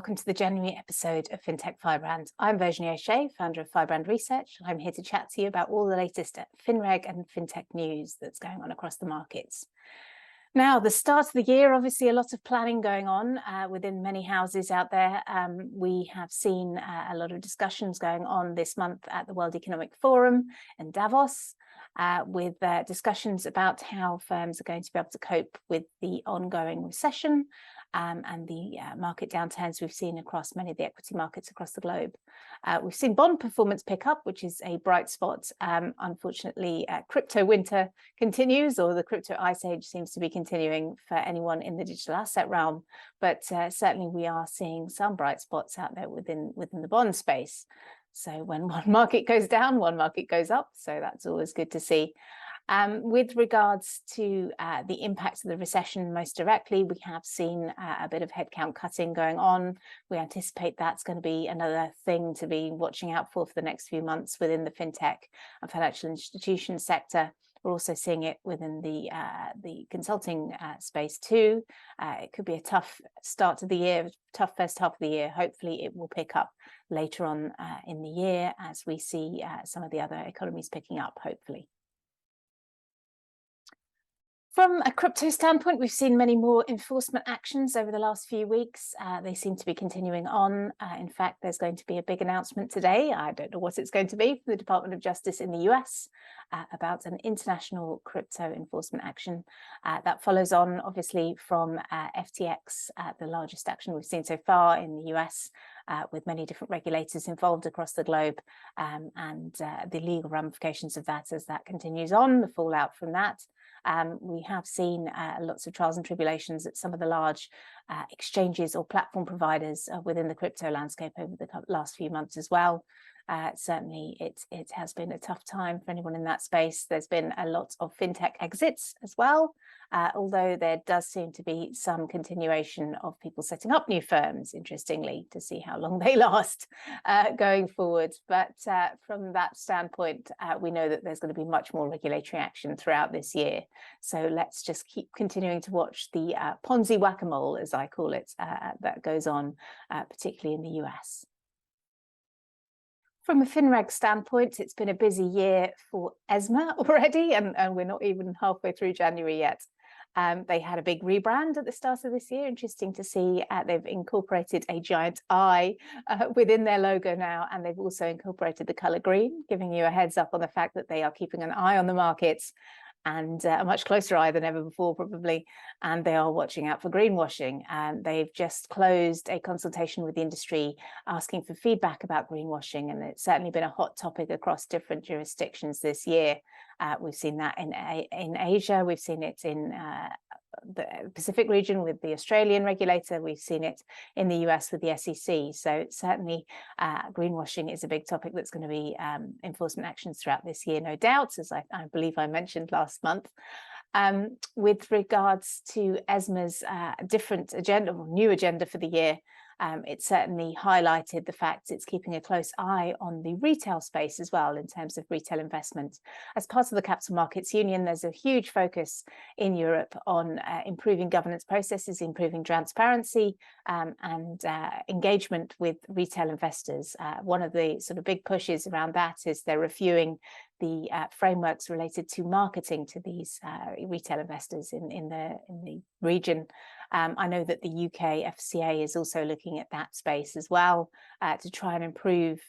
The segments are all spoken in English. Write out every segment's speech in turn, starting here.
welcome to the January episode of Fintech Firebrand. I'm Virginie O'Shea, founder of Firebrand Research, and I'm here to chat to you about all the latest finreg and fintech news that's going on across the markets. Now, the start of the year, obviously a lot of planning going on within many houses out there. We have seen a lot of discussions going on this month at the World Economic Forum in Davos, with discussions about how firms are going to be able to cope with the ongoing recession and the market downturns we've seen across many of the equity markets across the globe. We've seen bond performance pick up, which is a bright spot. Unfortunately, crypto winter continues, or the crypto ice age seems to be continuing for anyone in the digital asset realm. But certainly we are seeing some bright spots out there within the bond space. So when one market goes down, one market goes up. So that's always good to see. With regards to the impacts of the recession most directly, we have seen a bit of headcount cutting going on. We anticipate that's going to be another thing to be watching out for the next few months within the fintech and financial institution sector. We're also seeing it within the consulting space too. It could be a tough start to the year, tough first half of the year. Hopefully it will pick up later on in the year as we see some of the other economies picking up, hopefully. From a crypto standpoint, we've seen many more enforcement actions over the last few weeks. They seem to be continuing on. In fact, there's going to be a big announcement today. I don't know what it's going to be from the Department of Justice in the US about an international crypto enforcement action that follows on, obviously, from FTX, the largest action we've seen so far in the US, with many different regulators involved across the globe, and the legal ramifications of that as that continues on, the fallout from that. We have seen lots of trials and tribulations at some of the large exchanges or platform providers within the crypto landscape over the last few months as well. Certainly, it has been a tough time for anyone in that space. There's been a lot of fintech exits as well, although there does seem to be some continuation of people setting up new firms, interestingly, to see how long they last going forward. But from that standpoint, we know that there's going to be much more regulatory action throughout this year. So let's just keep continuing to watch the Ponzi whack-a-mole, as I call it, that goes on, particularly in the US. From a finreg standpoint, it's been a busy year for ESMA already, and we're not even halfway through January yet. They had a big rebrand at the start of this year. Interesting to see they've incorporated a giant eye within their logo now, and they've also incorporated the color green, giving you a heads up on the fact that they are keeping an eye on the markets, and a much closer eye than ever before, probably, and they are watching out for greenwashing. They've just closed a consultation with the industry asking for feedback about greenwashing, and it's certainly been a hot topic across different jurisdictions this year. We've seen that in Asia, we've seen it in the Pacific region with the Australian regulator, we've seen it in the US with the SEC. So certainly greenwashing is a big topic that's going to be enforcement actions throughout this year, no doubt, as I believe I mentioned last month. With regards to ESMA's different agenda, or new agenda for the year, it certainly highlighted the fact it's keeping a close eye on the retail space as well in terms of retail investment. As part of the Capital Markets Union, there's a huge focus in Europe on improving governance processes, improving transparency, and engagement with retail investors. One of the sort of big pushes around that is they're reviewing the frameworks related to marketing to these retail investors in the region. I know that the UK FCA is also looking at that space as well, to try and improve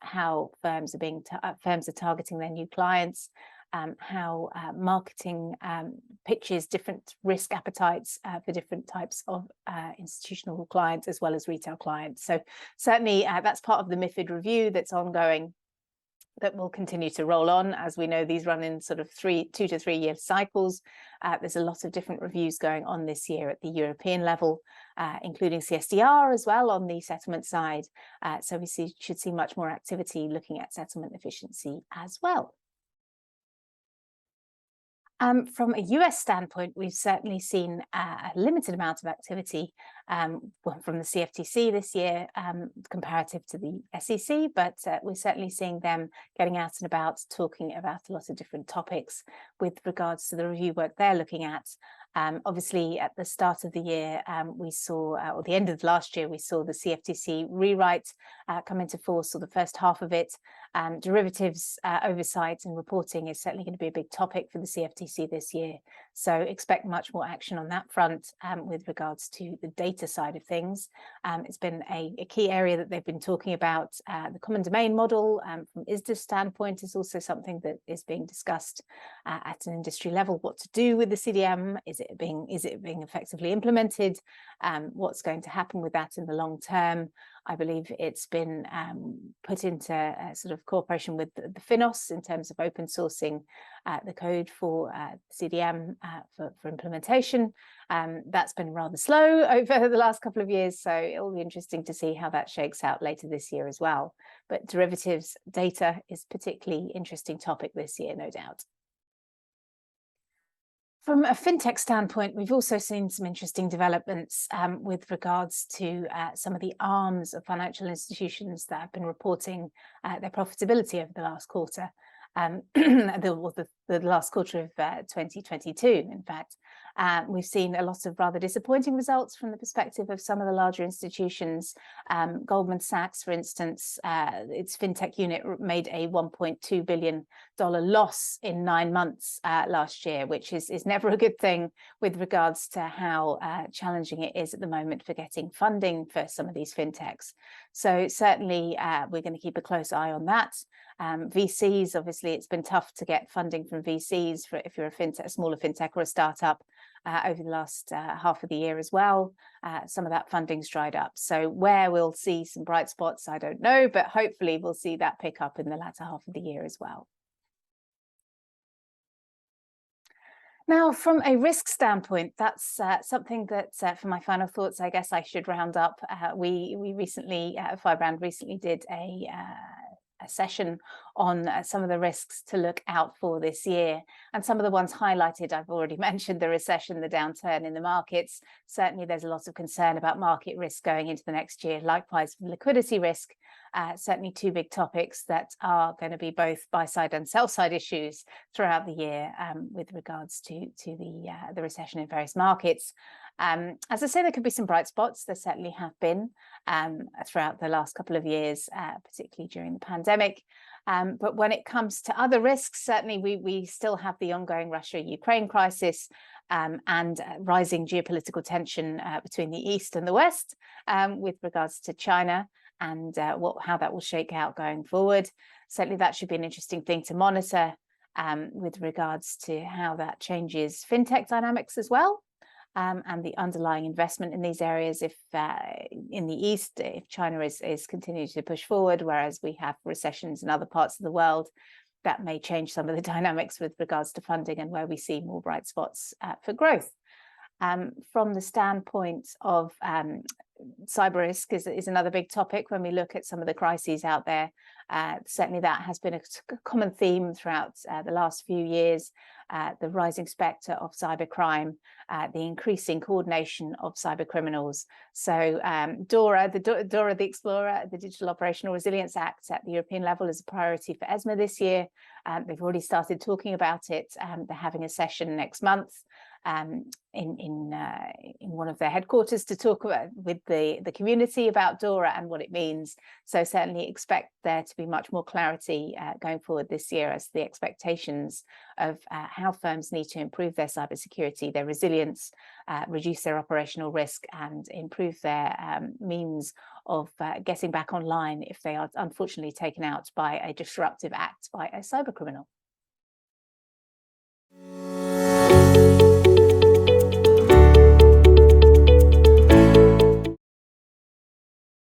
how firms are targeting their new clients, how marketing pitches different risk appetites for different types of institutional clients as well as retail clients. So certainly that's part of the MiFID review that's ongoing, that will continue to roll on. As we know, these run in sort of 2 to 3 year cycles. There's a lot of different reviews going on this year at the European level, including CSDR as well on the settlement side. So we should see much more activity looking at settlement efficiency as well. From a US standpoint, we've certainly seen a limited amount of activity from the CFTC this year, comparative to the SEC, but we're certainly seeing them getting out and about, talking about a lot of different topics with regards to the review work they're looking at. Obviously, at the start of the year, we saw, or the end of last year, we saw the CFTC rewrite come into force, or the first half of it. Derivatives oversight and reporting is certainly going to be a big topic for the CFTC this year. So expect much more action on that front with regards to the data side of things. It's been a key area that they've been talking about. The common domain model from ISDA's standpoint is also something that is being discussed at an industry level. What to do with the CDM? Is it being effectively implemented? What's going to happen with that in the long term? I believe it's been put into sort of cooperation with the FINOS in terms of open sourcing the code for CDM for implementation. That's been rather slow over the last couple of years, so it'll be interesting to see how that shakes out later this year as well. But derivatives data is a particularly interesting topic this year, no doubt. From a fintech standpoint, we've also seen some interesting developments with regards to some of the arms of financial institutions that have been reporting their profitability over the last quarter, the last quarter of 2022, in fact. We've seen a lot of rather disappointing results from the perspective of some of the larger institutions. Goldman Sachs, for instance, its fintech unit made a $1.2 billion loss in 9 months last year, which is never a good thing with regards to how challenging it is at the moment for getting funding for some of these fintechs. So certainly we're going to keep a close eye on that. VCs, obviously, it's been tough to get funding from VCs if you're a smaller fintech or a startup over the last half of the year as well. Some of that funding's dried up. So where we'll see some bright spots, I don't know, but hopefully we'll see that pick up in the latter half of the year as well. Now, from a risk standpoint, that's something that, for my final thoughts, I guess I should round up. We recently, Firebrand recently did a session on some of the risks to look out for this year, and some of the ones highlighted I've already mentioned: the recession, the downturn in the markets. Certainly there's a lot of concern about market risk going into the next year. Likewise, liquidity risk. Certainly two big topics that are going to be both buy-side and sell-side issues throughout the year with regards to the recession in various markets. As I say, there could be some bright spots. There certainly have been throughout the last couple of years, particularly during the pandemic. But when it comes to other risks, certainly we still have the ongoing Russia-Ukraine crisis and rising geopolitical tension between the East and the West with regards to China and how that will shake out going forward. Certainly that should be an interesting thing to monitor with regards to how that changes fintech dynamics as well. And the underlying investment in these areas, if in the East, if China is continuing to push forward, whereas we have recessions in other parts of the world, that may change some of the dynamics with regards to funding and where we see more bright spots for growth. From the standpoint of cyber risk is another big topic when we look at some of the crises out there. Certainly that has been a common theme throughout the last few years. The rising spectre of cybercrime, the increasing coordination of cyber criminals. So DORA, the Explorer, the Digital Operational Resilience Act at the European level is a priority for ESMA this year. They've already started talking about it. They're having a session next month in one of their headquarters to talk with the community about DORA and what it means. So certainly expect there to be much more clarity going forward this year as the expectations of how firms need to improve their cybersecurity, their resilience, reduce their operational risk, and improve their means of getting back online if they are unfortunately taken out by a disruptive act by a cybercriminal.